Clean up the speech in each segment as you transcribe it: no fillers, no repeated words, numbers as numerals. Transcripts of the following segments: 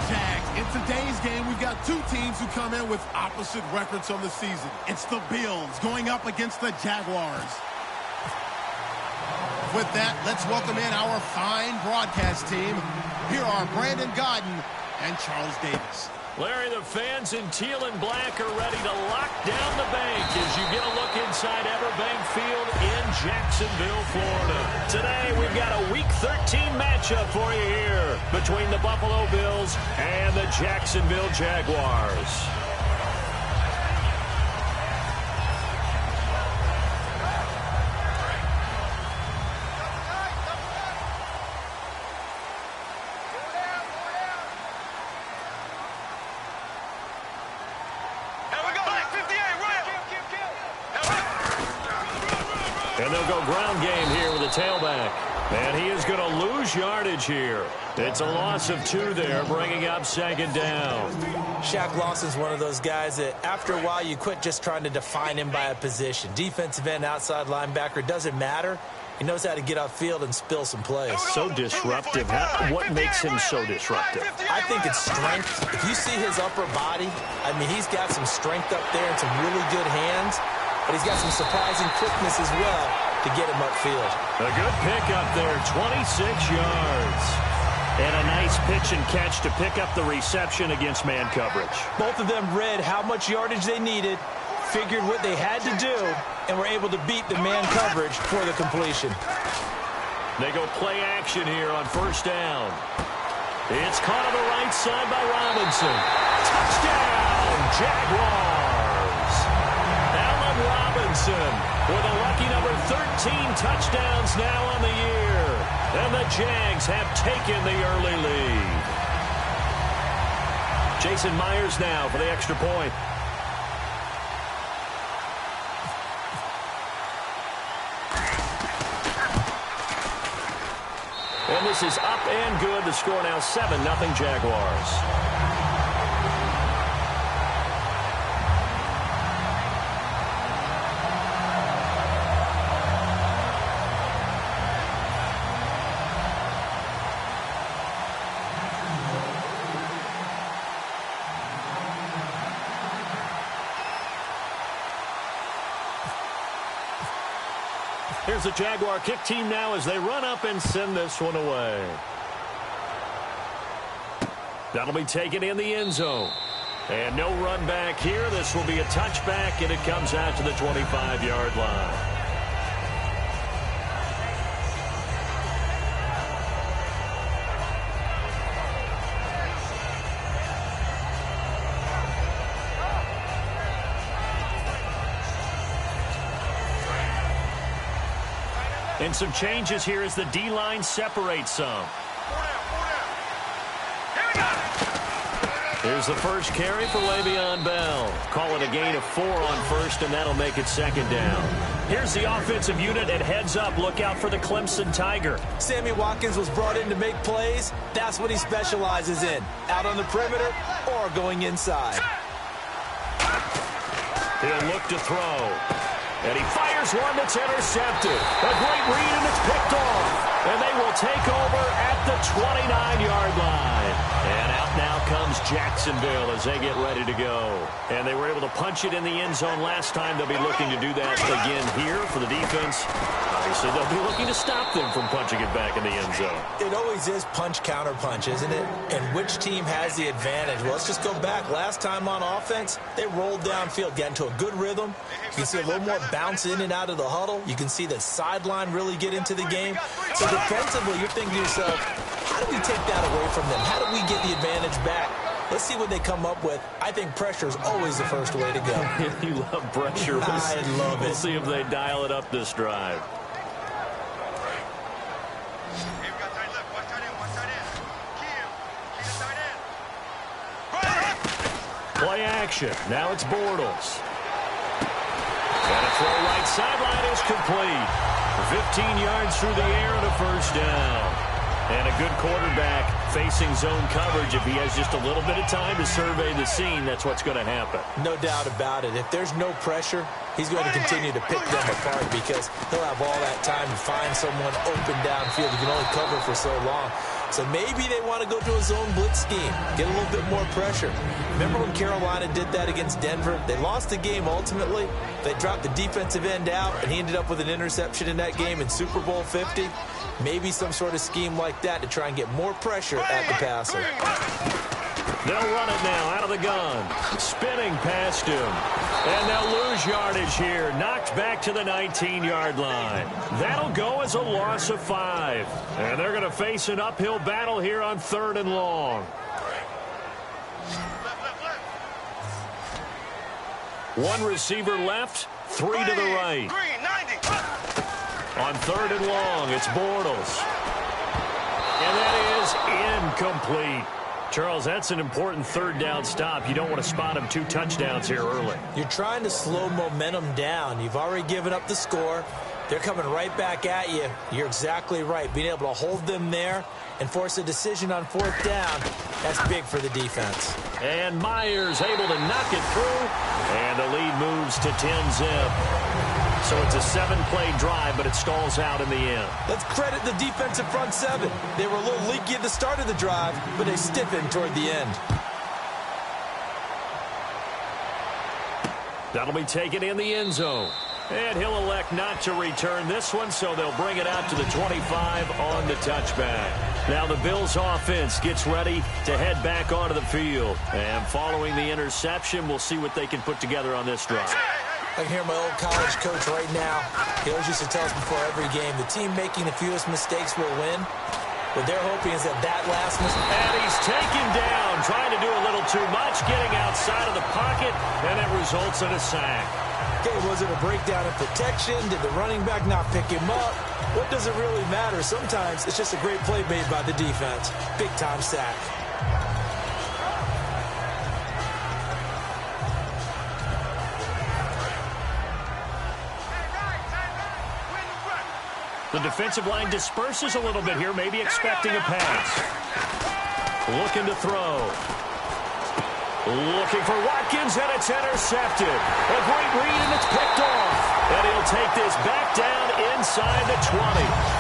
Jags. In today's game, we've got two teams who come in with opposite records on the season. It's the Bills going up against the Jaguars. With that, let's welcome in our fine broadcast team. Here are Brandon Godden and Charles Davis. Larry, the fans in teal and black are ready to lock down the bank as you get a look inside Everbank Field in Jacksonville, Florida. Today, we've got a Week 13 matchup for you here between the Buffalo Bills and the Jacksonville Jaguars. And they'll go ground game here with a tailback. And he is going to lose yardage here. It's a loss of 2 there, bringing up second down. Shaq Lawson's one of those guys that after a while you quit just trying to define him by a position. Defensive end, outside linebacker, doesn't matter. He knows how to get upfield and spill some plays. So disruptive. What makes him so disruptive? I think it's strength. If you see his upper body, I mean, he's got some strength up there and some really good hands. But he's got some surprising quickness as well to get him upfield. A good pick up there, 26 yards. And a nice pitch and catch to pick up the reception against man coverage. Both of them read how much yardage they needed, figured what they had to do, and were able to beat the man coverage for the completion. They go play action here on first down. It's caught on the right side by Robinson. Touchdown, Jaguars! Robinson with a lucky number 13 touchdowns now on the year. And the Jags have taken the early lead. Jason Myers now for the extra point. And this is up and good. The score now 7-0 Jaguars. Here's the Jaguar kick team now as they run up and send this one away. That'll be taken in the end zone. And no run back here. This will be a touchback, and it comes out to the 25-yard line. And some changes here as the D-line separates some. Here's the first carry for Le'Veon Bell. Call it a gain of 4 on first, and that'll make it second down. Here's the offensive unit, and heads up, look out for the Clemson Tiger. Sammy Watkins was brought in to make plays. That's what he specializes in, out on the perimeter or going inside. He'll look to throw. And he fires one that's intercepted. A great read, and it's picked off. And they will take over at the 29-yard line. And out now comes Jacksonville as they get ready to go. And they were able to punch it in the end zone last time. They'll be looking to do that again here for the defense. Obviously, they'll be looking to stop them from punching it back in the end zone. It always is punch, counter punch, isn't it? And which team has the advantage? Well, let's just go back. Last time on offense, they rolled downfield, got into a good rhythm. You can see a little more bounce in and out of the huddle. You can see the sideline really get into the game. So defensively, you're thinking to yourself, how do we take that away from them? How do we get the advantage back? Let's see what they come up with. I think pressure is always the first way to go. You love pressure. I love it. We'll see if they dial it up this drive. Play action. Now it's Bortles. And a throw right sideline is complete. 15 yards through the air and a first down. And a good quarterback facing zone coverage. If he has just a little bit of time to survey the scene, that's what's going to happen. No doubt about it. If there's no pressure, he's going to continue to pick them apart because he'll have all that time to find someone open downfield. You can only cover for so long. So maybe they want to go to a zone blitz scheme, get a little bit more pressure. Remember when Carolina did that against Denver? They lost the game ultimately. They dropped the defensive end out, and he ended up with an interception in that game in Super Bowl 50. Maybe some sort of scheme like that to try and get more pressure at the passer. They'll run it now out of the gun. Spinning past him. And they'll lose yardage here. Knocked back to the 19-yard line. That'll go as a loss of 5. And they're going to face an uphill battle here on 3rd and long. One receiver left, 3 to the right. On 3rd and long, it's Bortles. And that is incomplete. Charles, that's an important 3rd down stop. You don't want to spot him 2 touchdowns here early. You're trying to slow momentum down. You've already given up the score. They're coming right back at you. You're exactly right. Being able to hold them there and force a decision on 4th down, that's big for the defense. And Myers able to knock it through. And the lead moves to 10-zip. So it's a 7-play drive, but it stalls out in the end. Let's credit the defensive front 7. They were a little leaky at the start of the drive, but they stiffened toward the end. That'll be taken in the end zone. And he'll elect not to return this one, so they'll bring it out to the 25 on the touchback. Now the Bills offense gets ready to head back onto the field. And following the interception, we'll see what they can put together on this drive. I can hear my old college coach right now. He always used to tell us before every game, the team making the fewest mistakes will win. What they're hoping is that last mistake. And he's taken down, trying to do a little too much, getting outside of the pocket, and it results in a sack. Okay, was it a breakdown in protection? Did the running back not pick him up? What does it really matter? Sometimes it's just a great play made by the defense. Big-time sack. The defensive line disperses a little bit here, maybe expecting a pass. Looking to throw. Looking for Watkins, and it's intercepted. A great read, and it's picked off. And he'll take this back down inside the 20.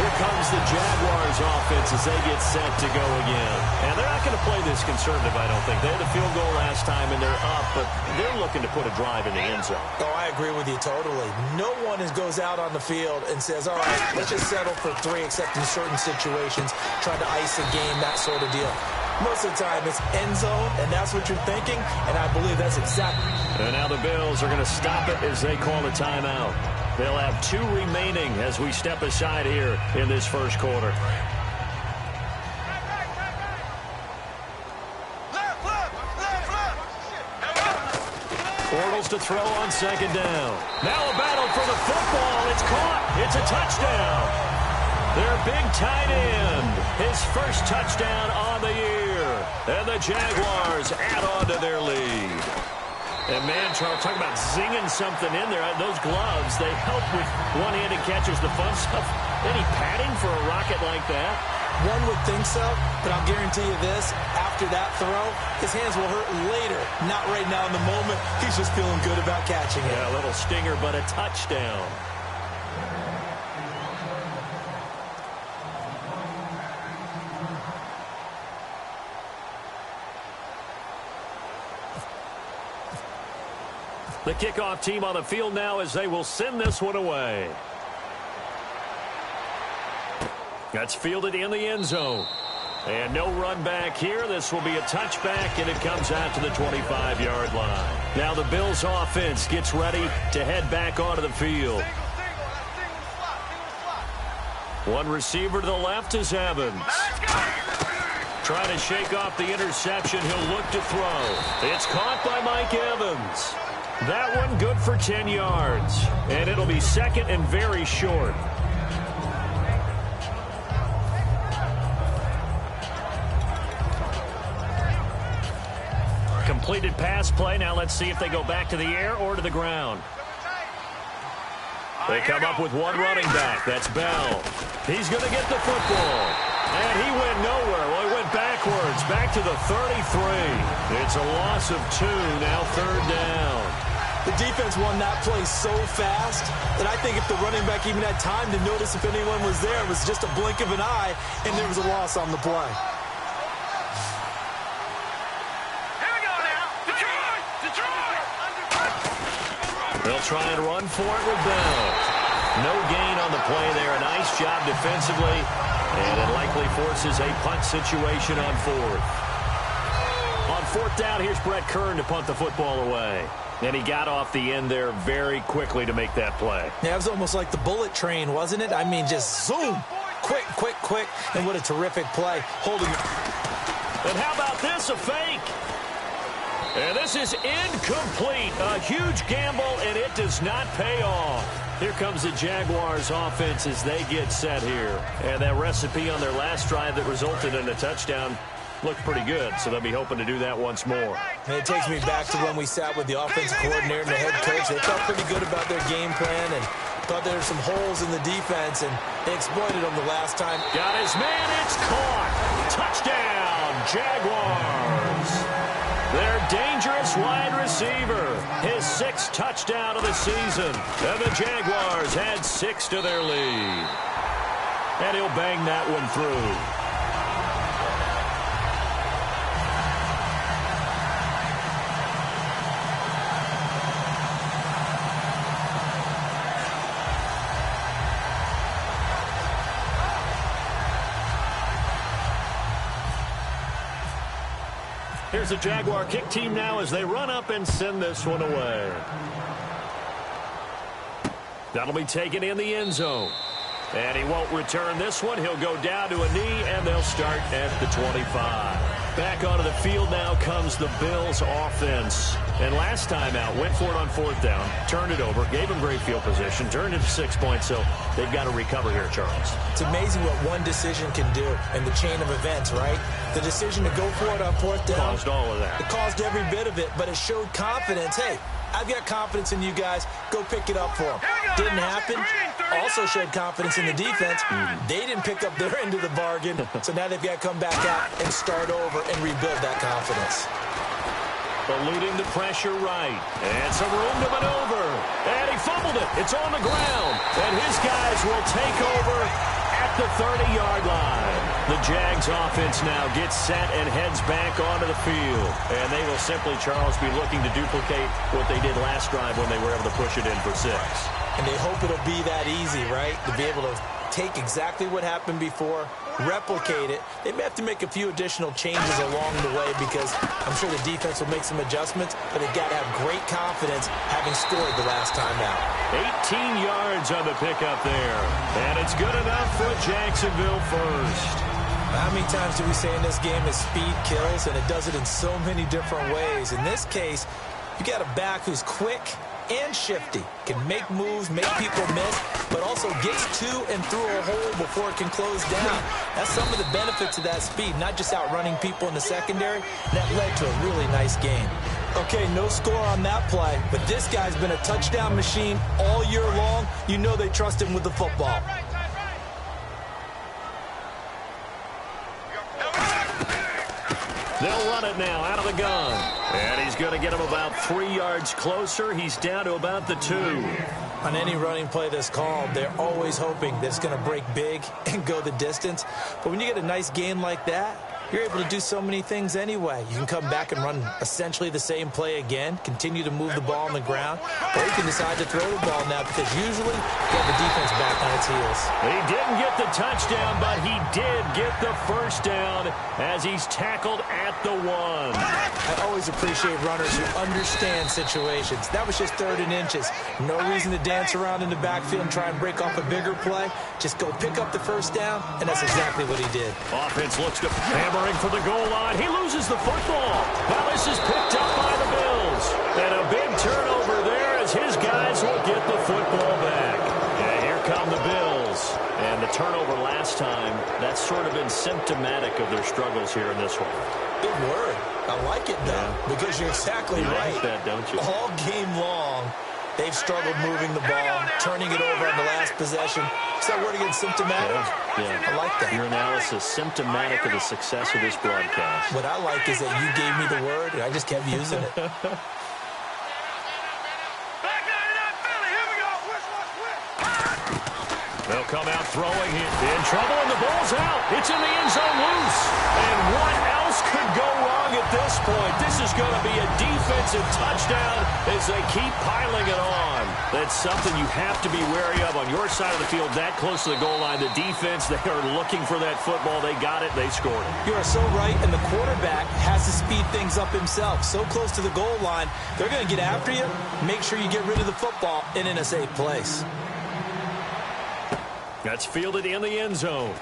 Here comes the Jaguars offense as they get set to go again. And they're not going to play this conservative, I don't think. They had the field goal last time, and they're up, but they're looking to put a drive in the end zone. Oh, I agree with you totally. No one goes out on the field and says, all right, let's just settle for 3 except in certain situations, trying to ice a game, that sort of deal. Most of the time, it's end zone, and that's what you're thinking, and I believe that's exactly. And now the Bills are going to stop it as they call a timeout. They'll have 2 remaining as we step aside here in this first quarter. Bortles to throw on 2nd down. Now a battle for the football. It's caught. It's a touchdown. Their big tight end. His first touchdown on the year. And the Jaguars add on to their lead. And, man, Charles, talking about zinging something in there. Those gloves, they help with one-handed catches, the fun stuff. Any padding for a rocket like that? One would think so, but I'll guarantee you this. After that throw, his hands will hurt later. Not right now in the moment. He's just feeling good about catching it. Yeah, a little stinger, but a touchdown. The kickoff team on the field now as they will send this one away. That's fielded in the end zone. And no run back here. This will be a touchback, and it comes out to the 25-yard line. Now the Bills offense gets ready to head back onto the field. One receiver to the left is Evans. Trying to shake off the interception. He'll look to throw. It's caught by Mike Evans. That one good for 10 yards. And it'll be 2nd and very short. Completed pass play. Now let's see if they go back to the air or to the ground. They come up with one running back. That's Bell. He's going to get the football. And he went nowhere. Well, he went backwards. Back to the 33. It's a loss of 2. Now 3rd down. The defense won that play so fast that I think if the running back even had time to notice if anyone was there, it was just a blink of an eye, and there was a loss on the play. Here we go now. Detroit! They'll try and run for it with Bell. No gain on the play there. A nice job defensively, and it likely forces a punt situation on fourth. On fourth down, here's Brett Kern to punt the football away. And he got off the end there very quickly to make that play. Yeah, it was almost like the bullet train, wasn't it? I mean, just zoom. Quick, quick, quick. And what a terrific play. Holding it. And how about this, a fake? And this is incomplete. A huge gamble, and it does not pay off. Here comes the Jaguars offense as they get set here. And that recipe on their last drive that resulted in a touchdown looked pretty good, so they'll be hoping to do that once more. And it takes me back to when we sat with the offensive coordinator and the head coach. They felt pretty good about their game plan and thought there were some holes in the defense, and they exploited them the last time. Got his man, it's caught. Touchdown, Jaguars. Their dangerous wide receiver, his 6th touchdown of the season. And the Jaguars had 6 to their lead. And he'll bang that one through. Here's the Jaguar kick team now as they run up and send this one away. That'll be taken in the end zone. And he won't return this one. He'll go down to a knee, and they'll start at the 25. Back onto the field now comes the Bills offense. And last time out, went for it on 4th down, turned it over, gave him great field position, turned it to 6 points, so they've got to recover here, Charles. It's amazing what one decision can do in the chain of events, right? The decision to go for it on 4th down. Caused all of that. It caused every bit of it, but it showed confidence. Hey, I've got confidence in you guys. Go pick it up for them. Didn't happen. Also showed confidence in the defense. They didn't pick up their end of the bargain, so now they've got to come back out and start over and rebuild that confidence. Eluding the pressure right. And some room to maneuver. And he fumbled it. It's on the ground. And his guys will take over at the 30-yard line. The Jags offense now gets set and heads back onto the field. And they will simply, Charles, be looking to duplicate what they did last drive when they were able to push it in for 6. And they hope it'll be that easy, right? To be able to take exactly what happened before, replicate it. They may have to make a few additional changes along the way because I'm sure the defense will make some adjustments, but they've got to have great confidence having scored the last time out. 18 yards on the pickup there. And it's good enough for Jacksonville first. How many times do we say in this game that speed kills, and it does it in so many different ways? In this case, you got a back who's quick and shifty, can make moves, make people miss, but also gets to and through a hole before it can close down. That's some of the benefits of that speed, not just outrunning people in the secondary. That led to a really nice game. Okay, no score on that play, but this guy's been a touchdown machine all year long. You know they trust him with the football. They'll run it now out of the gun. And he's going to get him about 3 yards closer. He's down to about the 2. On any running play that's called, they're always hoping that it's going to break big and go the distance. But when you get a nice gain like that, you're able to do so many things anyway. You can come back and run essentially the same play again, continue to move the ball on the ground, or you can decide to throw the ball now because usually you have the defense back on its heels. He didn't get the touchdown, but he did get the first down as he's tackled at the 1. I always appreciate runners who understand situations. That was just 3rd and inches. No reason to dance around in the backfield and try and break off a bigger play. Just go pick up the first down, and that's exactly what he did. Offense looks to hammering for the goal line. He loses the football. Now this is picked up by the Bills. And a big turnover there as his guys will get the football back. And here come the Bills. And the turnover last time, that's sort of been symptomatic of their struggles here in this one. Big word. I like it, though, because you're exactly right. Like that, don't you? All game long, they've struggled moving the ball, turning it over on the last possession. Is that word again, symptomatic? Yeah. I like that. Your analysis, symptomatic of the success of this broadcast. What I like is that you gave me the word, and I just kept using it. They'll come out throwing here. In trouble, and the ball's out. It's in the end zone loose. And what else could go wrong at this point? This is going to be a defensive touchdown as they keep piling it on. That's something you have to be wary of on your side of the field, that close to the goal line. The defense, they are looking for that football. They got it. They scored it. You are so right, and the quarterback has to speed things up himself. So close to the goal line, they're going to get after you. Make sure you get rid of the football and in a safe place. That's fielded in the end zone.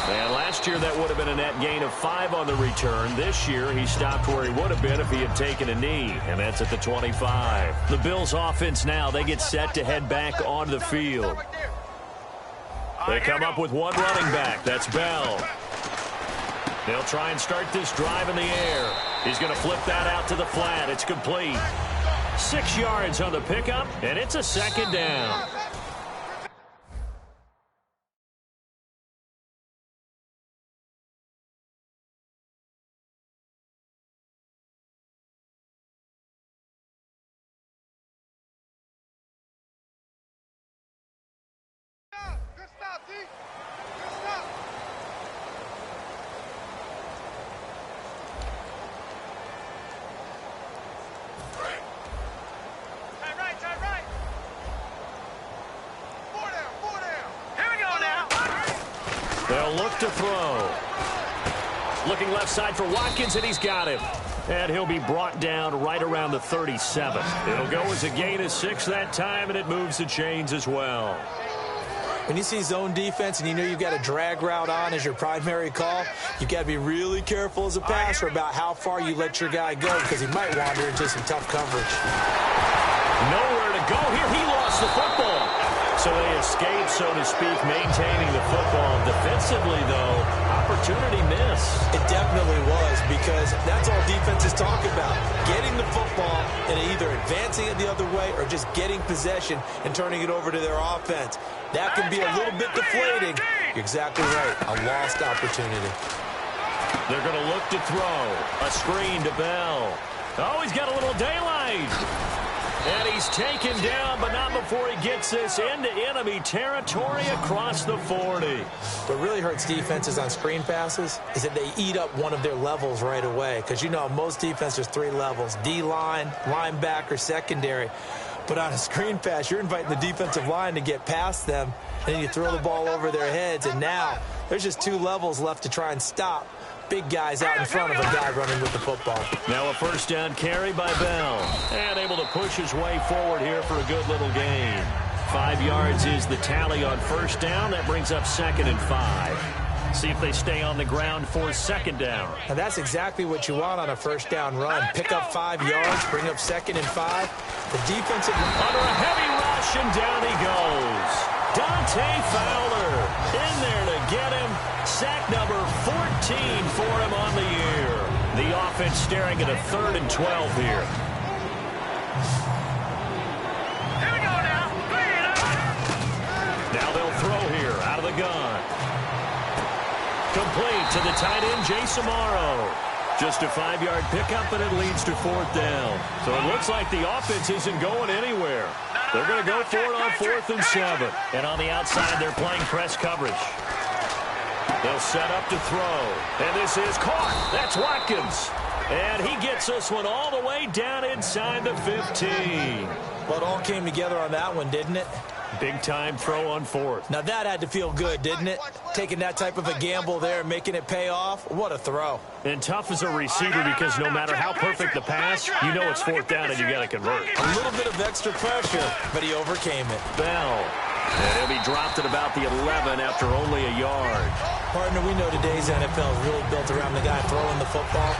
And last year, that would have been a net gain of 5 on the return. This year, he stopped where he would have been if he had taken a knee, and that's at the 25. The Bills' offense now, they get set to head back onto the field. They come up with one running back. That's Bell. They'll try and start this drive in the air. He's going to flip that out to the flat. It's complete. 6 yards on the pickup, and it's a second down. They'll look to throw. Looking left side for Watkins, and he's got him. And he'll be brought down right around the 37. It'll go as a gain of 6 that time, and it moves the chains as well. When you see zone defense and you know you've got a drag route on as your primary call, you've got to be really careful as a passer about how far you let your guy go, because he might wander into some tough coverage. Nowhere to go here. He lost the football. So they escape, so to speak, maintaining the football. Defensively, though, opportunity miss. It definitely was, because that's all defenses talk about. Getting the football and either advancing it the other way or just getting possession and turning it over to their offense. That can be a little bit deflating. You're exactly right. A lost opportunity. They're going to look to throw. A screen to Bell. Oh, he's got a little daylight. And he's taken down, but not before he gets this into enemy territory across the 40. What really hurts defenses on screen passes is that they eat up one of their levels right away. Because you know, most defense, there's 3 levels: D-line, linebacker, secondary. But on a screen pass, you're inviting the defensive line to get past them, and then you throw the ball over their heads, and now there's just 2 levels left to try and stop big guys out in front of a guy running with the football. Now a first down carry by Bell. And able to push his way forward here for a good little gain. 5 yards is the tally on first down. That brings up 2nd and 5. See if they stay on the ground for second down. Now that's exactly what you want on a first down run. Pick up 5 yards, bring up 2nd and 5. The defensive... Under a heavy rush, and down he goes. Dante Fowler in there to get him. Sack number 14 for him on the year. The offense staring at a 3rd and 12 here. Here we go now. Now they'll throw here out of the gun. Complete to the tight end, Jace Amaro. Just a 5-yard pickup, and it leads to 4th down. So it looks like the offense isn't going anywhere. They're going to go for it on 4th and 7. And on the outside, they're playing press coverage. They'll set up to throw. And this is caught. That's Watkins. And he gets this one all the way down inside the 15. Well, it all came together on that one, didn't it? Big-time throw on 4th. Now that had to feel good, didn't it? Taking that type of a gamble there and making it pay off. What a throw. And tough as a receiver, because no matter how perfect the pass, you know it's 4th down and you got to convert. A little bit of extra pressure, but he overcame it. Bell. And he'll be dropped at about the 11 after only a yard. Partner, we know today's NFL is really built around the guy throwing the football.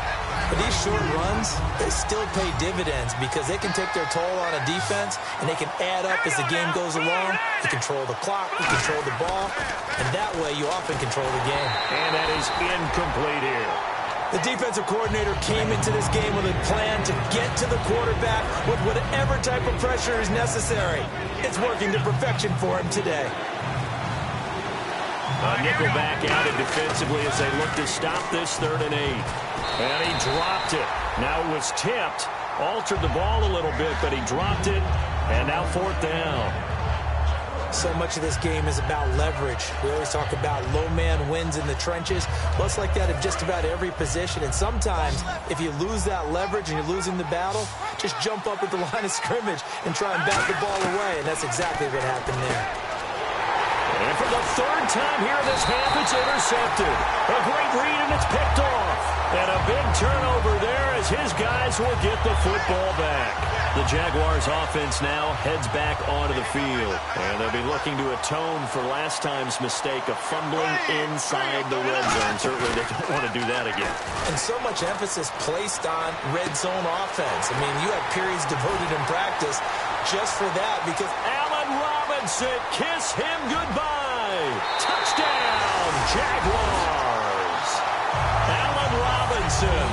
But these short runs, they still pay dividends because they can take their toll on a defense, and they can add up as the game goes along. You control the clock, you control the ball, and that way you often control the game. And that is incomplete here. The defensive coordinator came into this game with a plan to get to the quarterback with whatever type of pressure is necessary. It's working to perfection for him today. A nickel back out defensively as they look to stop this 3rd and 8. And he dropped it. Now it was tipped. Altered the ball a little bit, but he dropped it. And now 4th down. So much of this game is about leverage. We always talk about low man wins in the trenches. Well, it's like that in just about every position. And sometimes, if you lose that leverage and you're losing the battle, just jump up at the line of scrimmage and try and bat the ball away. And that's exactly what happened there. And for the third time here in this half, it's intercepted. A great read, and it's picked off. And a big turnover there as his guys will get the football back. The Jaguars offense now heads back onto the field. And they'll be looking to atone for last time's mistake of fumbling inside the red zone. Certainly they don't want to do that again. And so much emphasis placed on red zone offense. I mean, you have periods devoted in practice just for that because Allen Robinson, kiss him goodbye. Touchdown, Jaguars. Allen Robinson,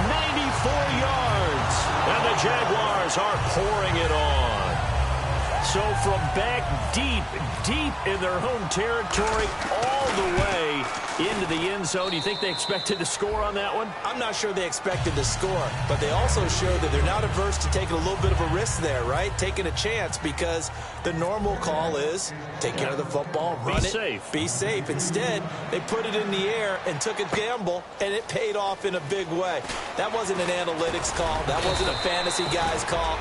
94 yards. And the Jaguars are pouring it on. So from back deep in their home territory all the way into the end zone, do you think they expected to score on that one? I'm not sure they expected to score, but they also showed that they're not averse to taking a little bit of a risk there, right? Taking a chance because the normal call is take care of the football, run it, safe. Be safe. Instead, they put it in the air and took a gamble, and it paid off in a big way. That wasn't an analytics call. That wasn't a fantasy guy's call.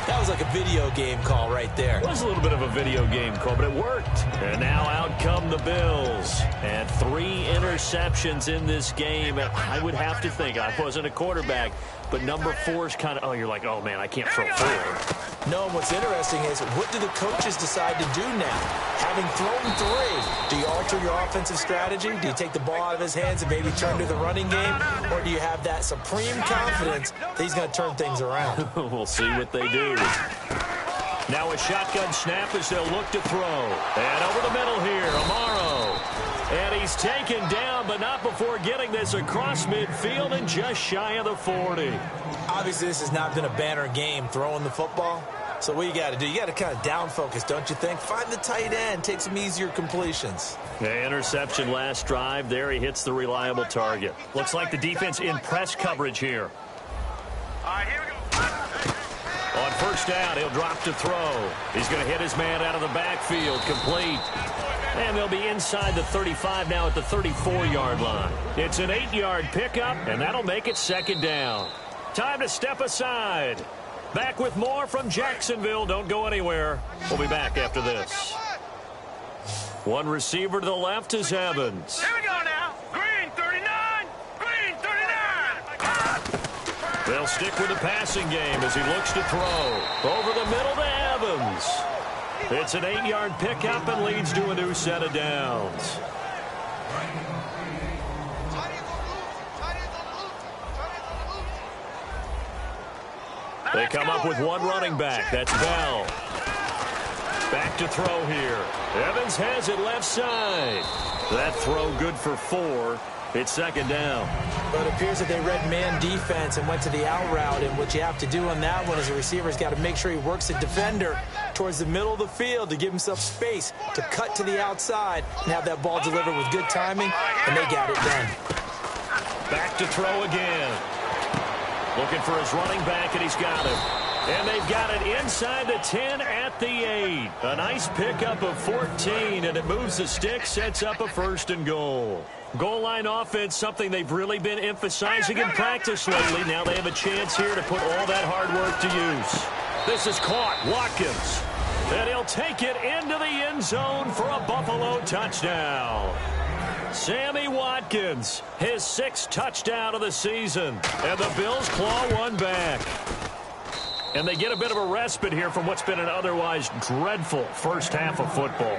That was like a video game call right there. It was a little bit of a video game call, but it worked. And now out come the Bills. And 3 interceptions in this game. And I would have to think, I wasn't a quarterback, but number 4 is kind of, oh, you're like, oh, man, I can't throw 4. No, and what's interesting is what do the coaches decide to do now? Having thrown 3, do you alter your offensive strategy? Do you take the ball out of his hands and maybe turn to the running game? Or do you have that supreme confidence that he's going to turn things around? We'll see what they do. Now a shotgun snap as they'll look to throw. And over the middle here, Amaro. And he's taken down, but not before getting this across midfield and just shy of the 40. Obviously, this has not been a banner game throwing the football. So what you got to do, you got to kind of down focus, don't you think? Find the tight end, take some easier completions. The interception last drive. There he hits the reliable target. Looks like the defense in press coverage here. All right, here we go. On first down, he'll drop to throw. He's going to hit his man out of the backfield, complete. And they'll be inside the 35 now at the 34-yard line. It's an 8-yard pickup, and that'll make it second down. Time to step aside. Back with more from Jacksonville. Don't go anywhere. We'll be back after this. One receiver to the left is Evans. Here we go now. Green 39. Green 39. They'll stick with the passing game as he looks to throw. Over the middle to Evans. It's an 8-yard pickup and leads to a new set of downs. They come up with one running back. That's Bell. Back to throw here. Evans has it left side. That throw good for 4. It's second down. But it appears that they read man defense and went to the out route. And what you have to do on that one is the receiver's got to make sure he works the defender towards the middle of the field to give himself space to cut to the outside and have that ball delivered with good timing, and they got it done. Back to throw again. Looking for his running back, and he's got him. And they've got it inside the 10 at the 8. A nice pickup of 14, and it moves the stick, sets up a first and goal. Goal line offense, something they've really been emphasizing in practice lately. Now they have a chance here to put all that hard work to use. This is caught. Watkins. And he'll take it into the end zone for a Buffalo touchdown. Sammy Watkins, his 6th touchdown of the season. And the Bills claw one back. And they get a bit of a respite here from what's been an otherwise dreadful first half of football.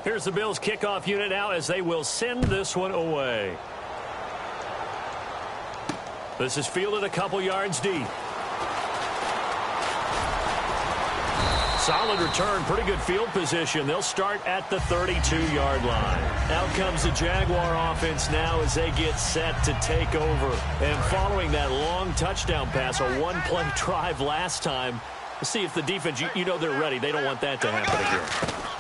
Here's the Bills kickoff unit now as they will send this one away. This is fielded a couple yards deep. Solid return, pretty good field position. They'll start at the 32-yard line. Out comes the Jaguar offense now as they get set to take over. And following that long touchdown pass, a one-play drive last time, See if the defense, you know they're ready. They don't want that to happen again.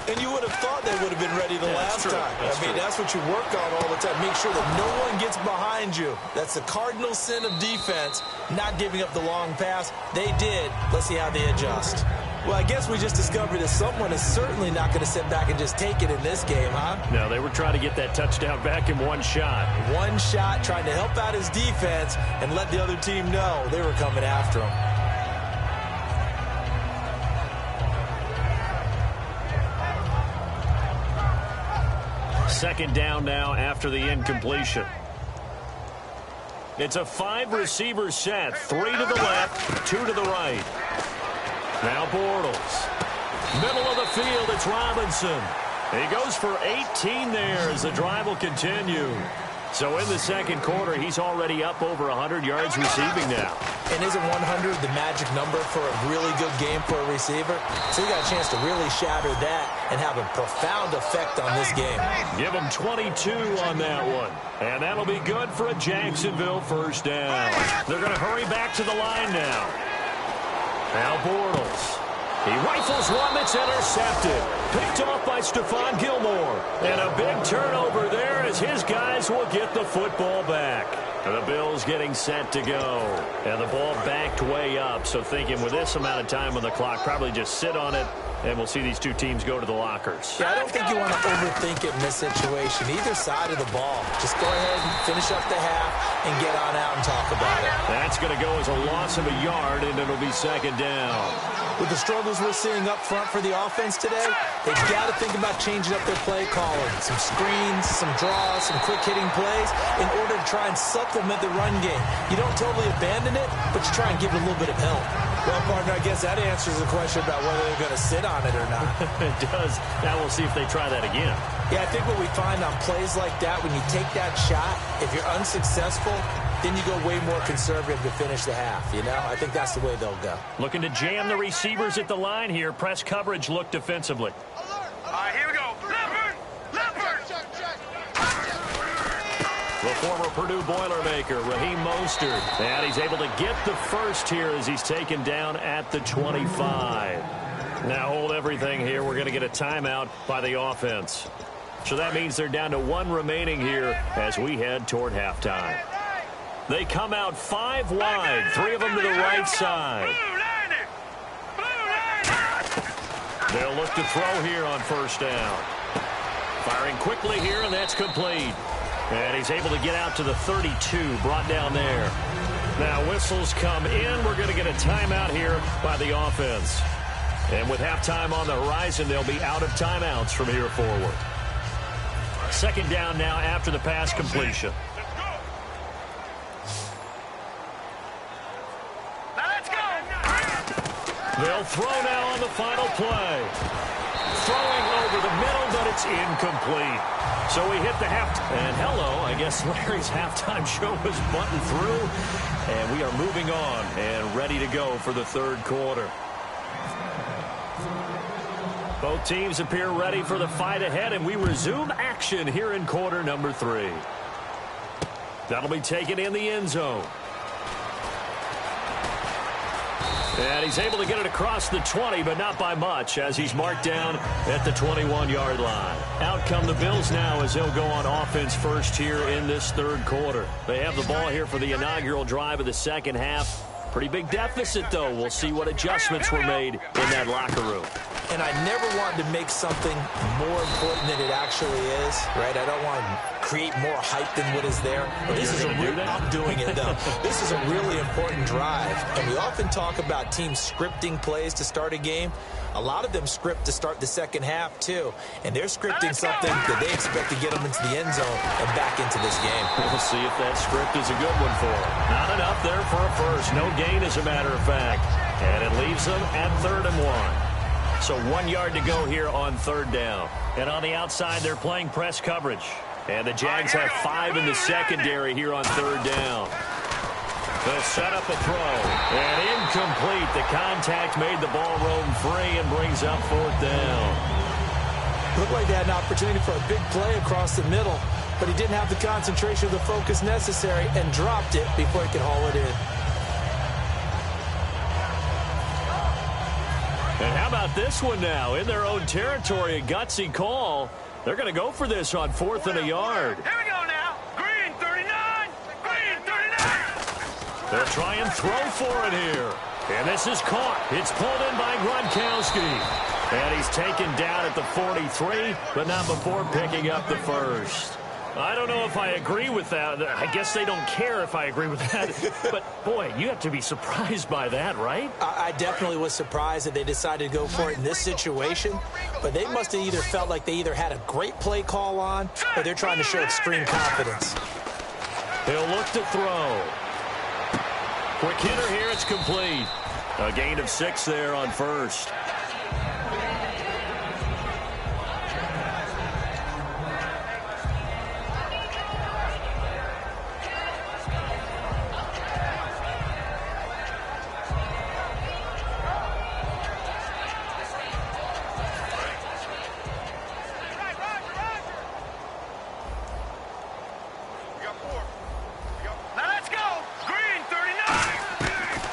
And you would have thought they would have been ready the last time. That's what you work on all the time. Make sure that no one gets behind you. That's the cardinal sin of defense, not giving up the long pass. They did. Let's see how they adjust. Well, I guess we just discovered that someone is certainly not going to sit back and just take it in this game, huh? No, they were trying to get that touchdown back in one shot. One shot, trying to help out his defense and let the other team know they were coming after him. Second down now after the incompletion. It's a 5-receiver set. 3 to the left, 2 to the right. Now Bortles. Middle of the field, it's Robinson. He goes for 18 there as the drive will continue. So in the second quarter, he's already up over 100 yards receiving now. And isn't 100 the magic number for a really good game for a receiver? So he got a chance to really shatter that and have a profound effect on this game. Give him 22 on that one. And that'll be good for a Jacksonville first down. They're going to hurry back to the line now. Now Bortles. He rifles one that's intercepted. Picked off by Stephon Gilmore. And a big turnover there as his guys will get the football back. And the Bills getting set to go. And the ball backed way up. So thinking with this amount of time on the clock, probably just sit on it. And we'll see these two teams go to the lockers. Yeah, I don't think you want to overthink it in this situation. Either side of the ball. Just go ahead and finish up the half and get on out and talk about it. That's going to go as a loss of a yard, and it'll be second down. With the struggles we're seeing up front for the offense today, they've got to think about changing up their play calling. Some screens, some draws, some quick-hitting plays in order to try and supplement the run game. You don't totally abandon it, but you try and give it a little bit of help. Well, partner, I guess that answers the question about whether they're going to sit on it or not. It does. Now we'll see if they try that again. Yeah, I think what we find on plays like that, when you take that shot, if you're unsuccessful, then you go way more conservative to finish the half, you know? I think that's the way they'll go. Looking to jam the receivers at the line here. Press coverage look defensively. All right, here we go. Leopard! Leopard! The former Purdue Boilermaker, Raheem Mostert. And he's able to get the first here as he's taken down at the 25. Now hold everything here. We're going to get a timeout by the offense. So that means they're down to 1 remaining here as we head toward halftime. They come out 5 wide, 3 of them to the right side. They'll look to throw here on first down. Firing quickly here, and that's complete. And he's able to get out to the 32, brought down there. Now whistles come in. We're going to get a timeout here by the offense. And with halftime on the horizon, they'll be out of timeouts from here forward. Second down now after the pass completion. They'll throw now on the final play. Throwing over the middle, but it's incomplete. So we hit the halftime. And hello, I guess Larry's halftime show was buttoned through. And we are moving on and ready to go for the third quarter. Both teams appear ready for the fight ahead, and we resume action here in quarter number 3. That'll be taken in the end zone. And he's able to get it across the 20, but not by much, as he's marked down at the 21-yard line. Out come the Bills now as they'll go on offense first here in this third quarter. They have the ball here for the inaugural drive of the second half. Pretty big deficit, though. We'll see what adjustments were made in that locker room. And I never wanted to make something more important than it actually is, right? I don't want to create more hype than what is there. This is I'm doing it, though. This is a really important drive. And we often talk about teams scripting plays to start a game. A lot of them script to start the second half, too. And they're scripting something that they expect to get them into the end zone and back into this game. We'll see if that script is a good one for them. Not enough there for a first. No gain, as a matter of fact. And it leaves them at 3rd and 1. So 1 yard to go here on third down. And on the outside, they're playing press coverage. And the Jags have 5 in the secondary here on third down. They'll set up a throw. And incomplete. The contact made the ball roam free and brings up 4th down. Looked like they had an opportunity for a big play across the middle, but he didn't have the concentration or the focus necessary and dropped it before he could haul it in. And how about this one now? In their own territory, a gutsy call. They're going to go for this on 4th and a yard. Here we go now. Green 39. Green 39. They'll try and throw for it here. And this is caught. It's pulled in by Gronkowski. And he's taken down at the 43, but not before picking up the first. I don't know if I agree with that. I guess they don't care if I agree with that. But, boy, you have to be surprised by that, right? I definitely was surprised that they decided to go for it in this situation. But they must have either felt like they either had a great play call on or they're trying to show extreme confidence. He'll look to throw. Quick hitter here. It's complete. A gain of 6 there on first.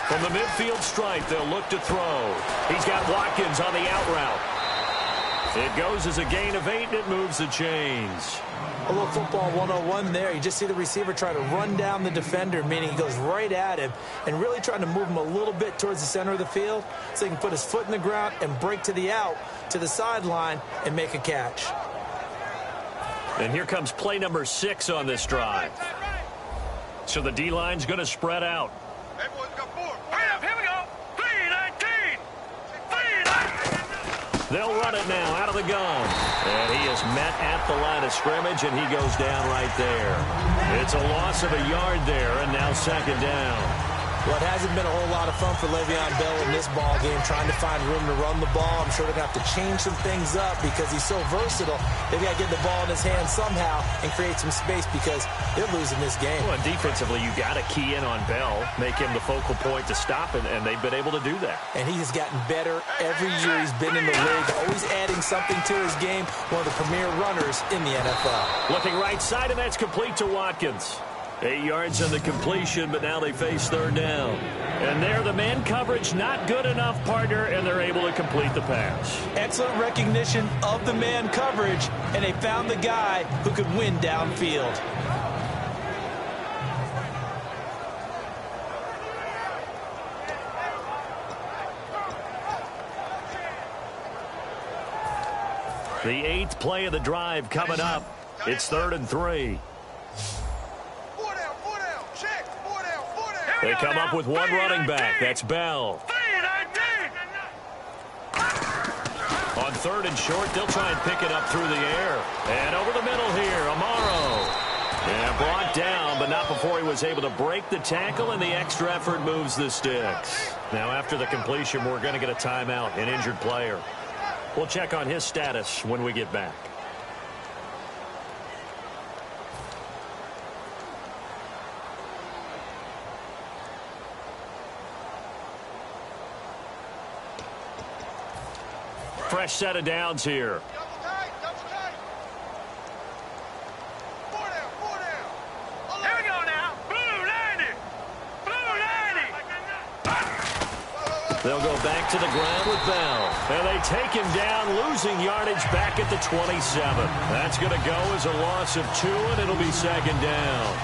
From the midfield stripe, they'll look to throw. He's got Watkins on the out route. It goes as a gain of 8, and it moves the chains. A little football 101 there. You just see the receiver try to run down the defender, meaning he goes right at him and really trying to move him a little bit towards the center of the field so he can put his foot in the ground and break to the out, to the sideline, and make a catch. And here comes play number 6 on this drive. So the D-line's going to spread out. Here we go. 3-19. 3-19. They'll run it now out of the gun. And he is met at the line of scrimmage, and he goes down right there. It's a loss of a yard there, and now 2nd down. Well, it hasn't been a whole lot of fun for Le'Veon Bell in this ball game, trying to find room to run the ball. I'm sure they're going to have to change some things up because he's so versatile. They've got to get the ball in his hands somehow and create some space because they're losing this game. Well, and defensively, you got to key in on Bell, make him the focal point to stop it, and they've been able to do that. And he has gotten better every year he's been in the league, always adding something to his game, one of the premier runners in the NFL. Looking right side, and that's complete to Watkins. 8 yards on the completion, but now they face 3rd down. And there, the man coverage not good enough, partner, and they're able to complete the pass. Excellent recognition of the man coverage, and they found the guy who could win downfield. The 8th play of the drive coming up. It's 3rd and 3. They come up with one running back. That's Bell. On 3rd and short, they'll try and pick it up through the air. And over the middle here, Amaro. And brought down, but not before he was able to break the tackle, and the extra effort moves the sticks. Now, after the completion, we're going to get a timeout, an injured player. We'll check on his status when we get back. Fresh set of downs here. Here we go now. Blue 90. Blue 90. They'll go back to the ground with Bell. And they take him down, losing yardage back at the 27. That's going to go as a loss of 2, and it'll be 2nd down.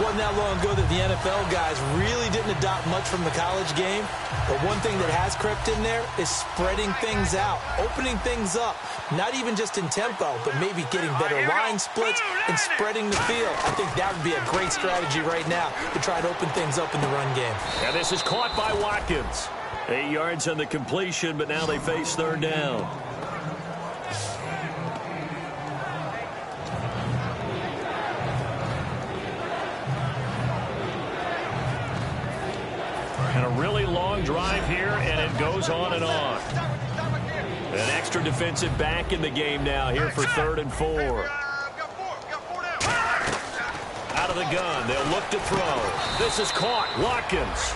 Wasn't that long ago that the NFL guys really didn't adopt much from the college game. But one thing that has crept in there is spreading things out, opening things up, not even just in tempo, but maybe getting better line splits and spreading the field. I think that would be a great strategy right now to try to open things up in the run game. And this is caught by Watkins. 8 yards on the completion, but now they face 3rd down. And a really long drive here, and it goes on and on. An extra defensive back in the game now here for 3rd and 4. Out of the gun, they'll look to throw. This is caught. Watkins.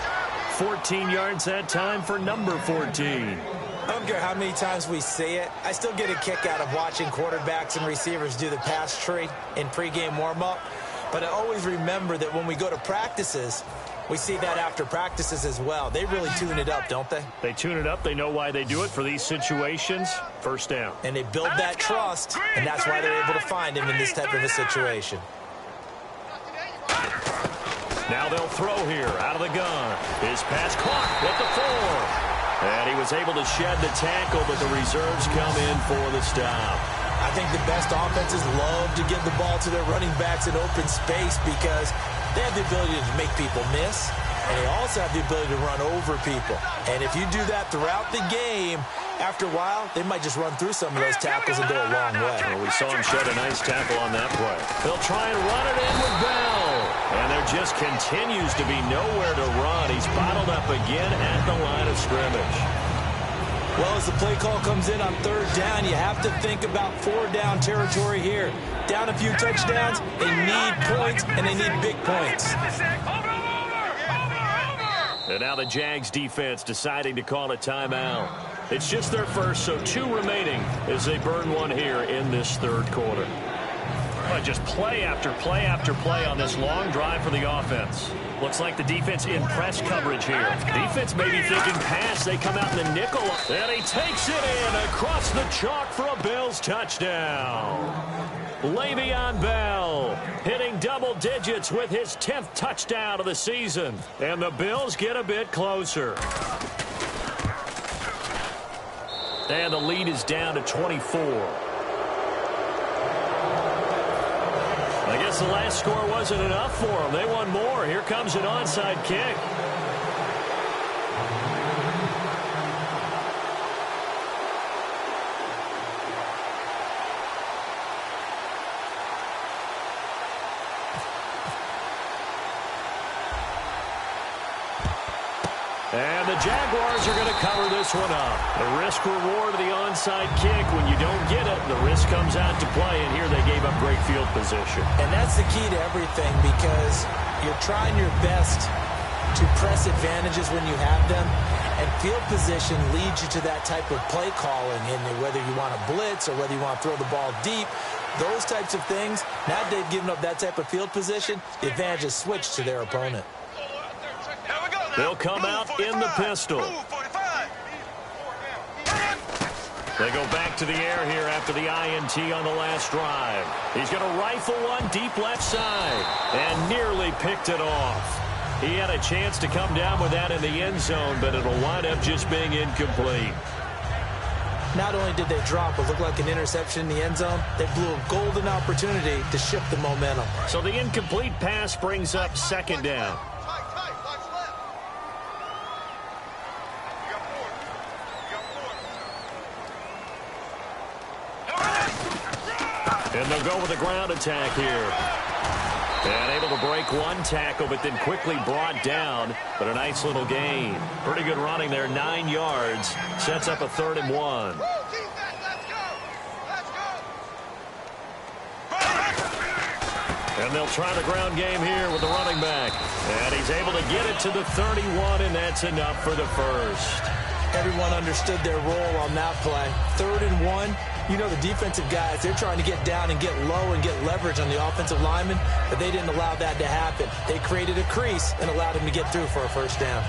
14 yards that time for number 14. I don't care how many times we say it, I still get a kick out of watching quarterbacks and receivers do the pass tree in pregame warm-up. But I always remember that when we go to practices, we see that after practices as well. They really tune it up, don't they? They tune it up. They know why they do it for these situations. First down. And they build that trust, and that's why they're able to find him in this type of a situation. Now they'll throw here out of the gun. His pass caught at the 4. And he was able to shed the tackle, but the reserves come in for the stop. I think the best offenses love to give the ball to their running backs in open space because they have the ability to make people miss, and they also have the ability to run over people. And if you do that throughout the game, after a while, they might just run through some of those tackles and go a long way. Well, we saw him shed a nice tackle on that play. They'll try and run it in with Bell. And there just continues to be nowhere to run. He's bottled up again at the line of scrimmage. Well, as the play call comes in on 3rd down, you have to think about 4-down territory here. Down a few touchdowns, they need points, and they need big points. And now the Jags defense deciding to call a timeout. It's just their first, so 2 remaining as they burn one here in this 3rd quarter. Well, just play after play after play on this long drive for the offense. Looks like the defense in press coverage here. Defense may be thinking pass. They come out in the nickel. And he takes it in across the chalk for a Bills touchdown. Le'Veon Bell hitting double digits with his 10th touchdown of the season. And the Bills get a bit closer. And the lead is down to 24. I guess the last score wasn't enough for them. They won more. Here comes an onside kick. And the Jaguars are going to cover this one up. The risk-reward of the onside kick. When you don't get it, the risk comes out to play, and here they gave up great field position. And that's the key to everything because you're trying your best to press advantages when you have them, and field position leads you to that type of play calling, and whether you want to blitz or whether you want to throw the ball deep, those types of things, now that they've given up that type of field position, the advantage is switched to their opponent. They'll come out in the pistol. They go back to the air here after the INT on the last drive. He's going to rifle one deep left side and nearly picked it off. He had a chance to come down with that in the end zone, but it'll wind up just being incomplete. Not only did they drop what looked like an interception in the end zone, they blew a golden opportunity to shift the momentum. So the incomplete pass brings up 2nd down. And they'll go with a ground attack here. And able to break one tackle, but then quickly brought down. But a nice little gain. Pretty good running there, 9 yards. Sets up a 3rd and 1. And they'll try the ground game here with the running back. And he's able to get it to the 31, and that's enough for the first. Everyone understood their role on that play. 3rd and 1. You know, the defensive guys, they're trying to get down and get low and get leverage on the offensive lineman, but they didn't allow that to happen. They created a crease and allowed him to get through for a 1st down.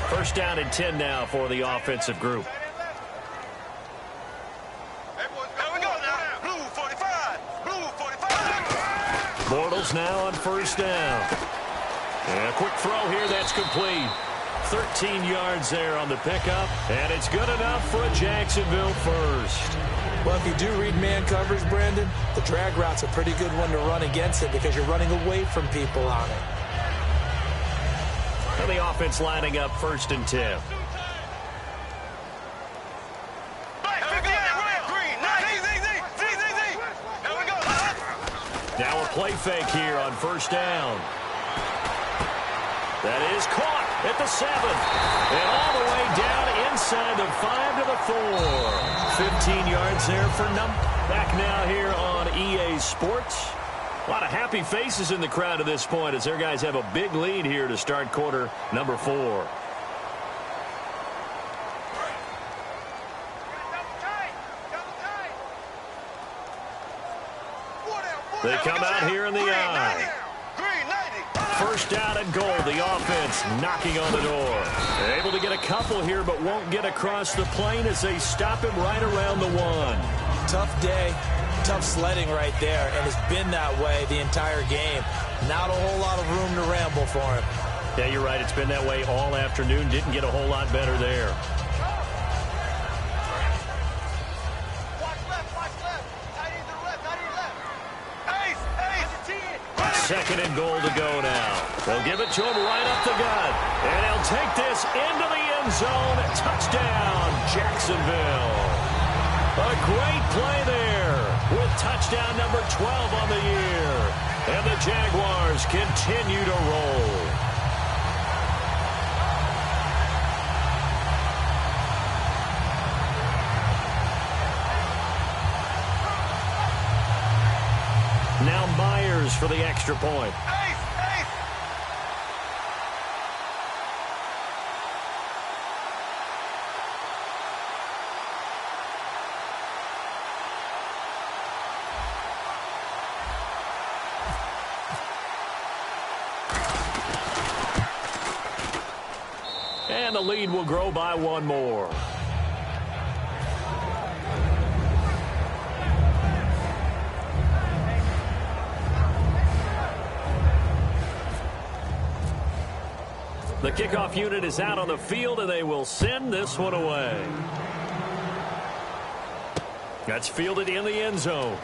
1st down and 10 now for the offensive group. Bortles now on 1st down. And a quick throw here, that's complete. 13 yards there on the pickup, and it's good enough for a Jacksonville 1st. Well, if you do read man coverage, Brandon, the drag route's a pretty good one to run against it because you're running away from people on it. And the offense lining up 1st and 10. Now a play fake here on 1st down. That is caught at the 7. And all the way down inside the 5 to the 4. 15 yards there for Back now here on EA Sports. A lot of happy faces in the crowd at this point as their guys have a big lead here to start quarter number 4. They come out here in the I. First down and goal. The offense knocking on the door. They're able to get a couple here, but won't get across the plane as they stop him right around the 1. Tough day, tough sledding right there, and it's been that way the entire game. Not a whole lot of room to ramble for him. Yeah, you're right. It's been that way all afternoon. Didn't get a whole lot better there. Second and goal to go now. They'll give it to him right up the gut. And he'll take this into the end zone. Touchdown, Jacksonville. A great play there with touchdown number 12 on the year. And the Jaguars continue to roll. Now Myers for the extra point. And the lead will grow by 1 more. The kickoff unit is out on the field, and they will send this one away. That's fielded in the end zone.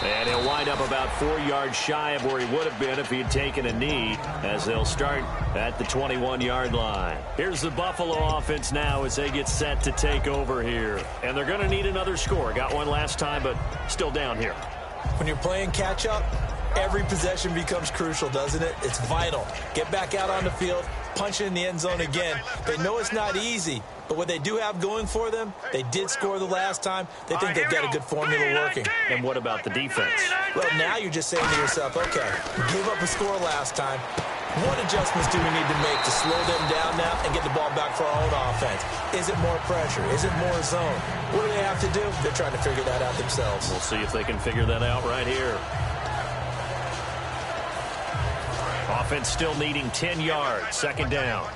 And he'll wind up about 4 yards shy of where he would have been if he had taken a knee, as they'll start at the 21-yard line. Here's the Buffalo offense now as they get set to take over here. And they're going to need another score. Got one last time, but still down here. When you're playing catch-up, every possession becomes crucial, doesn't it? It's vital. Get back out on the field, punch it in the end zone again. They know it's not easy, but what they do have going for them, they did score the last time. They think they've got a good formula working. And what about the defense? Well, now you're just saying to yourself, okay, give up a score last time. What adjustments do we need to make to slow them down now and get the ball back for our own offense? Is it more pressure? Is it more zone? What do they have to do? They're trying to figure that out themselves. We'll see if they can figure that out right here. Offense still needing 10 yards. Second down.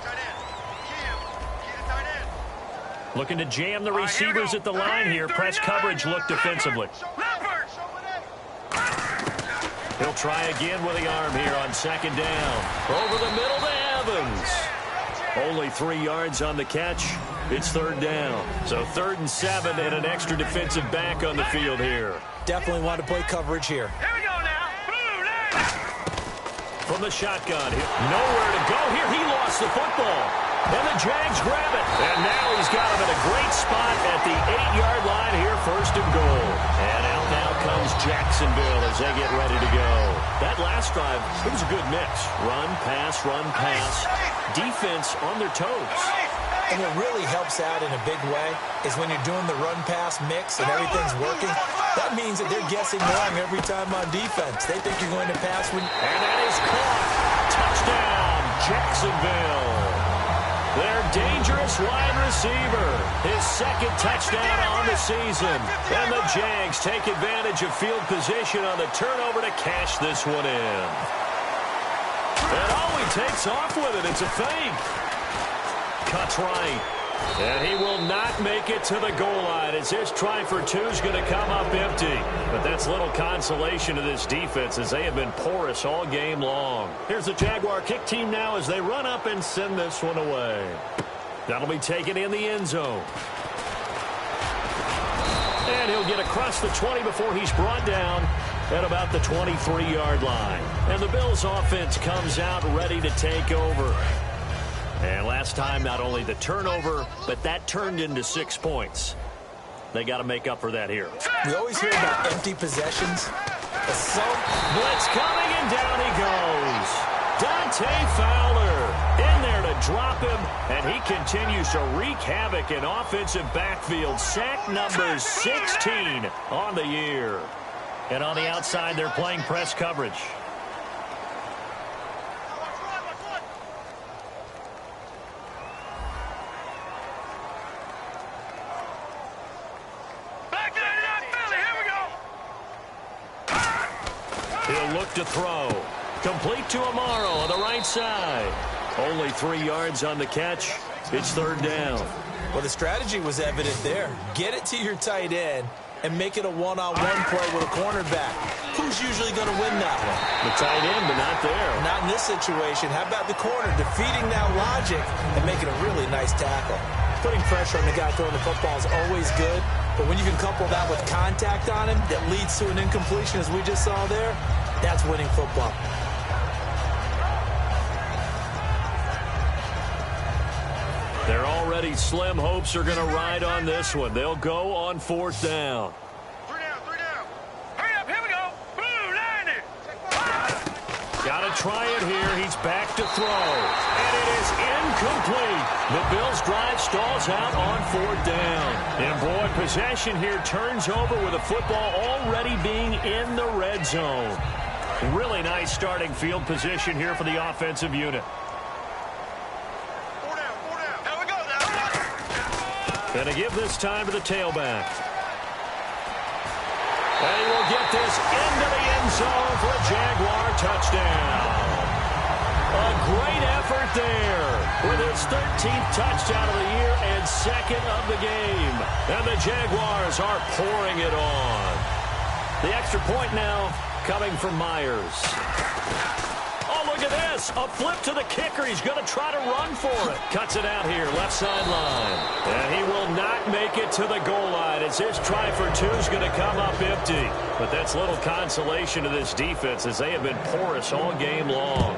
Looking to jam the receivers at the line here. Press coverage look defensively. He'll try again with the arm here on second down. Over the middle to Evans. Only 3 yards on the catch. It's third down. So 3rd and 7 and an extra defensive back on the field here. Definitely want to play coverage here. Here we go now. From the shotgun. Nowhere to go here. He lost the football. And the Jags grab it. And now he's got him in a great spot at the 8-yard line here, 1st and goal. And out now comes Jacksonville as they get ready to go. That last drive, it was a good mix. Run, pass, run, pass. Defense on their toes. And what really helps out in a big way is when you're doing the run-pass mix and everything's working, that means that they're guessing wrong every time on defense. They think you're going to pass when... And that is caught. Touchdown, Jacksonville. Their dangerous wide receiver. His 2nd touchdown on the season. And the Jags take advantage of field position on the turnover to cash this one in. And he takes off with it. It's a fake. Cuts right. And he will not make it to the goal line as this try for 2 is going to come up empty. But that's little consolation to this defense as they have been porous all game long. Here's the Jaguar kick team now as they run up and send this one away. That'll be taken in the end zone. And he'll get across the 20 before he's brought down at about the 23-yard line. And the Bills offense comes out ready to take over. And last time, not only the turnover, but that turned into 6 points. They got to make up for that here. We always hear about empty possessions. Blitz coming, and down he goes. Dante Fowler in there to drop him, and he continues to wreak havoc in offensive backfield. Sack number 16 on the year. And on the outside, they're playing press coverage. He'll look to throw. Complete to Amaro on the right side. Only 3 yards on the catch. It's third down. Well, the strategy was evident there. Get it to your tight end and make it a one-on-one play with a cornerback. Who's usually going to win that one? The tight end, but not there. Not in this situation. How about the corner defeating that logic and making a really nice tackle? Putting pressure on the guy throwing the football is always good, but when you can couple that with contact on him that leads to an incompletion, as we just saw there, that's winning football. Their already slim hopes are going to ride on this one. They'll go on fourth down. 3 down, 3 down. Hurry up, here we go. Blue, 90. Got to try it here. He's back to throw. And it is incomplete. The Bills' drive stalls out on fourth down. And boy, possession here turns over with the football already being in the red zone. Really nice starting field position here for the offensive unit. Gonna give this time to the tailback. And he will get this into the end zone for a Jaguar touchdown. A great effort there with his 13th touchdown of the year and second of the game. And the Jaguars are pouring it on. The extra point now coming from Myers. Oh, look at this. A flip to the kicker. He's going to try to run for it. Cuts it out here, left sideline. And he will not make it to the goal line as his try for two is going to come up empty. But that's little consolation to this defense as they have been porous all game long.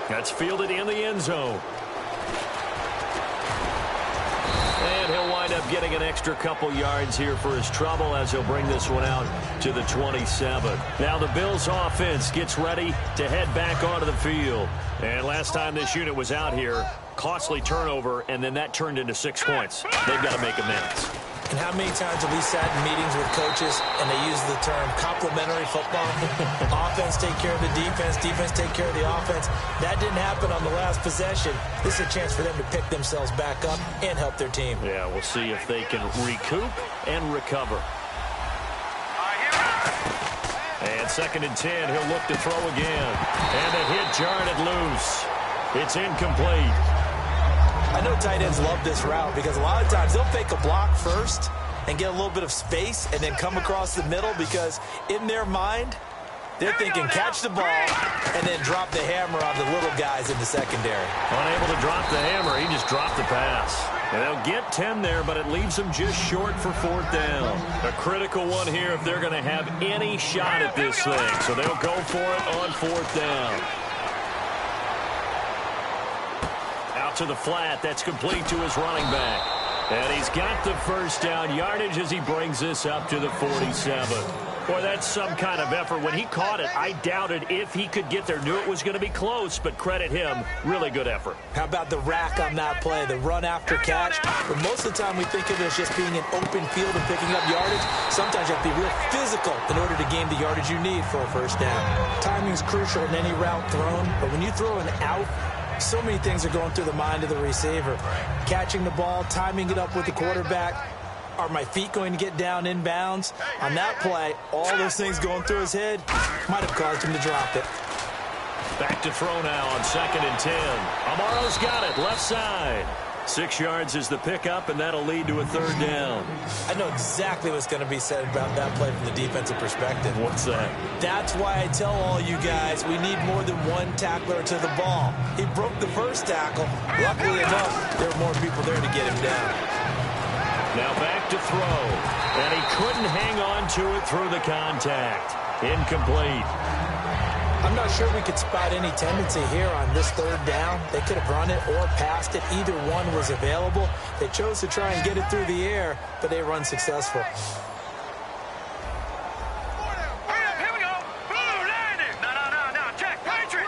That's fielded in the end zone. And he'll wind up getting an extra couple yards here for his trouble as he'll bring this one out to the 27. Now the Bills offense gets ready to head back onto the field. And last time this unit was out here, costly turnover, and then that turned into 6 points. They've got to make amends. And how many times have we sat in meetings with coaches and they use the term complementary football? Offense take care of the defense, defense take care of the offense. That didn't happen on the last possession. This is a chance for them to pick themselves back up and help their team. Yeah, we'll see if they can recoup and recover. And 2nd and 10, he'll look to throw again. And the hit jarred it loose. It's incomplete. I know tight ends love this route because a lot of times they'll fake a block first and get a little bit of space and then come across the middle because in their mind, they're thinking catch the ball and then drop the hammer on the little guys in the secondary. Unable to drop the hammer, he just dropped the pass. And they'll get 10 there, but it leaves them just short for fourth down. A critical one here if they're going to have any shot at this thing. So they'll go for it on fourth down. To the flat, that's complete to his running back. And he's got the first down yardage as he brings this up to the 47. Boy, that's some kind of effort. When he caught it, I doubted if he could get there. Knew it was going to be close, but credit him. Really good effort. How about the rack on that play, the run after catch? But most of the time we think of it as just being an open field and picking up yardage. Sometimes you have to be real physical in order to gain the yardage you need for a first down. Timing is crucial in any route thrown, but when you throw an out, so many things are going through the mind of the receiver. Catching the ball, timing it up with the quarterback. Are my feet going to get down in bounds? On that play, all those things going through his head might have caused him to drop it. Back to throw now on 2nd and 10. Amaro's got it, left side. 6 yards is the pickup, and that'll lead to a third down. I know exactly what's going to be said about that play from the defensive perspective. What's that? That's why I tell all you guys we need more than one tackler to the ball. He broke the first tackle. Luckily enough, there were more people there to get him down. Now back to throw. And he couldn't hang on to it through the contact. Incomplete. I'm not sure we could spot any tendency here on this third down. They could have run it or passed it. Either one was available. They chose to try and get it through the air, but they run successful. Here we go. Blue, 90. No. Check. Patriot.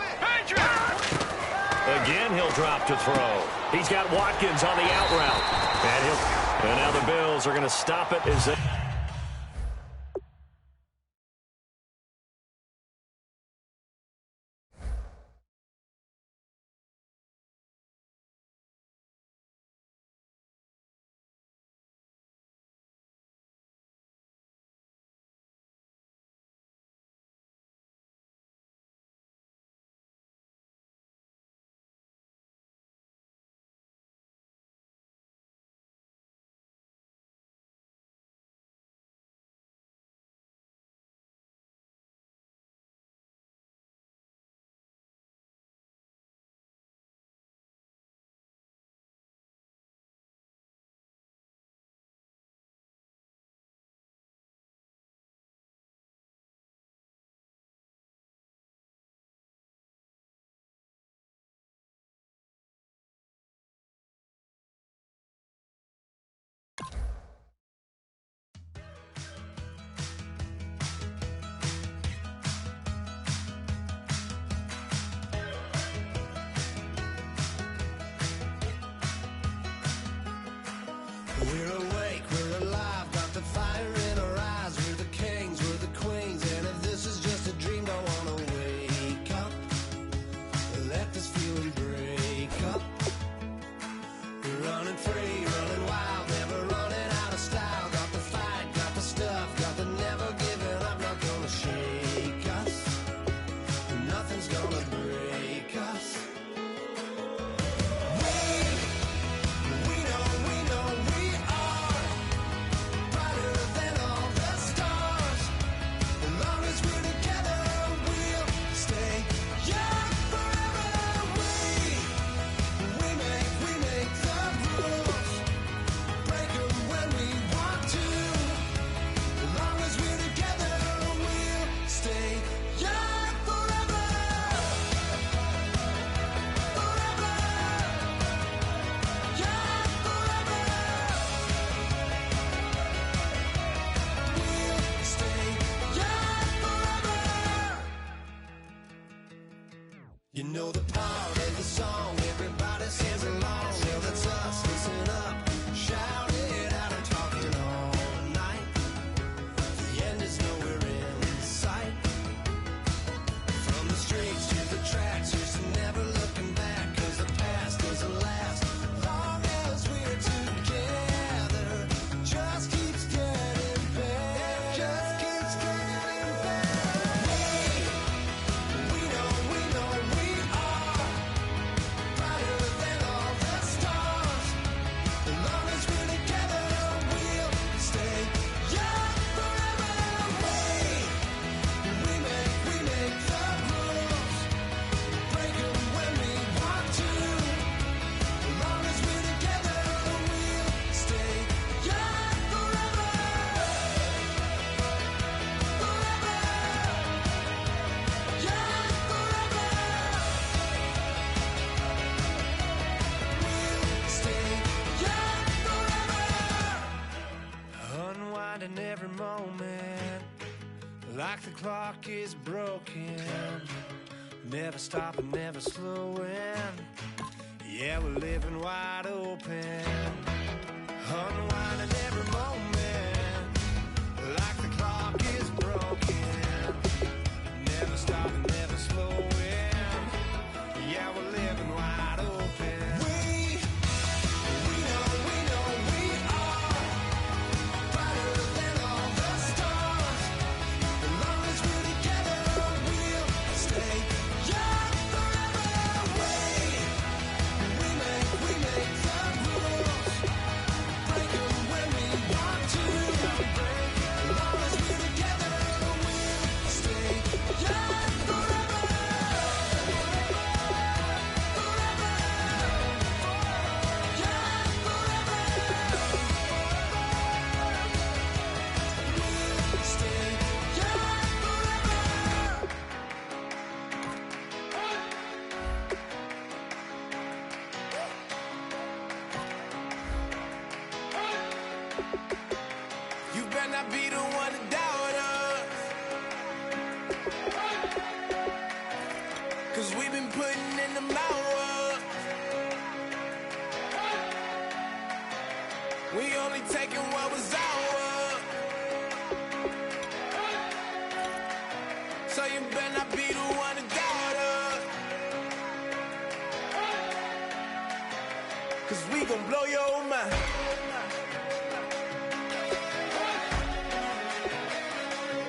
Again, he'll drop to throw. He's got Watkins on the out route. And now the Bills are going to stop it as they... We're awake, we're alive, got the fire in our eyes. We're the kings, we're the queens, and if this is just a dream, don't wanna wake up. Let this feeling break up. We're running free, running wild, never running out of style. Got the fight, got the stuff, got the never giving up. Not gonna shake us, nothing's gonna break us. You know the part of the song, everybody sings along. Well, that's us, listen up, shout it out and talking all night. The end is nowhere in sight. From the streets to the tracks, here's to never looking back. Cause the past doesn't last, long as we're together. Just keeps getting better, just keeps getting better. We know we are brighter than all the stars. As long as we're together, we'll stay young forever. We make the rules, break them when we want to. As long as we're together, we'll stay young forever. Forever. Young forever. We'll stay young forever. Unwinding every moment, like the clock is broken. Never stopping, never slowing. Yeah, we're living wide open. Unwinding every moment, like the clock is broken. Never stopping, never slowing. Yeah, we're living wide open. We know we are brighter than all the stars. As long as we're together, we'll stay young forever. We make the rules, break them when we want to. As long as we're together, we'll stay young forever. Forever. Young forever. We'll stay young forever. You better not be the one to doubt us, 'cause we've been putting in the hours. We only taking what was ours. So you better not be the one to doubt us, 'cause we gon' blow your mind.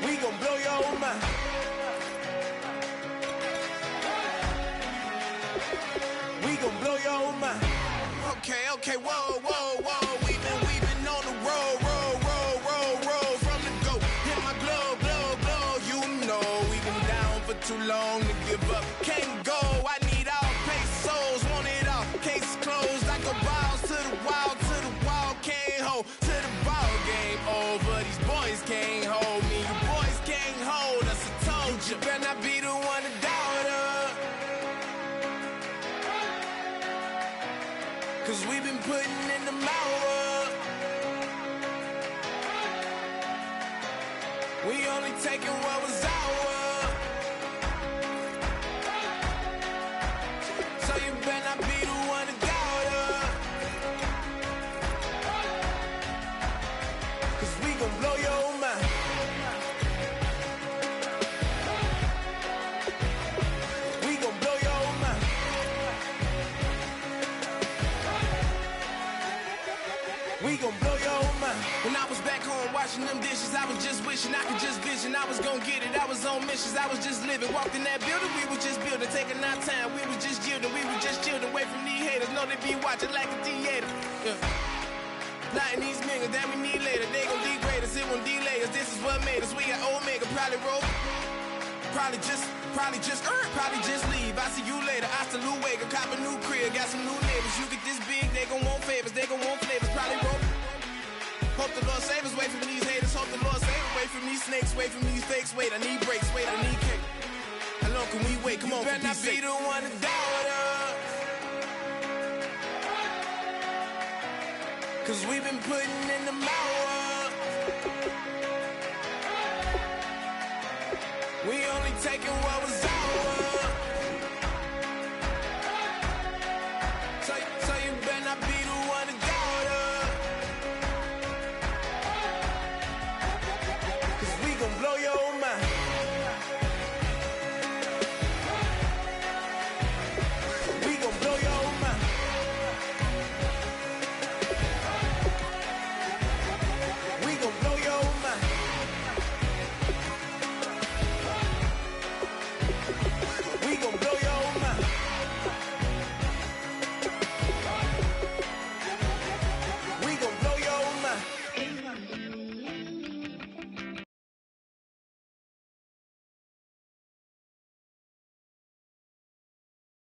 We gon' blow your mind. We gon' blow your mind. Okay, whoa. We've been on the road from the go. Hit my glow. You know we've been down for too long to give up. Can't go. I need all pesos, want it all. Case closed. I go balls to the wall. Can't hold to the ball game over. These boys can't hold me. You boys can't hold us. I told you. Better not be the one to doubt us, 'cause we've been putting in the hours. We only taking what was ours. So you better not be the one to doubt us. gon' blow your mind. We gon' blow your mind. We gon' blow your mind. When I was back home washing them dishes, I was just wishing I could just vision. I was gon' get it, I was on missions, I was just living. Walked in that building, we was just building, taking our time. We was just yielding, we was just chilling away from these haters. Know they be watching like a theater. Yeah. Plotting these niggas that we need later. They gon' degrade us, it won't delay us. This is what made us. We got Omega, probably roll. Probably just leave. I see you later. I salute Wega, cop a new crib, got some new neighbors. You get this big, they gon' want favors, they gon' want flavors. Probably roll. Hope the Lord save us, wait from these haters. Hope the Lord save us, wait from these snakes, wait from these fakes. Wait, I need breaks, wait, I need cake. How long can we wait? Come on, better not be the one to doubt us. Cause we've been putting in the hours. We only taking what was ours.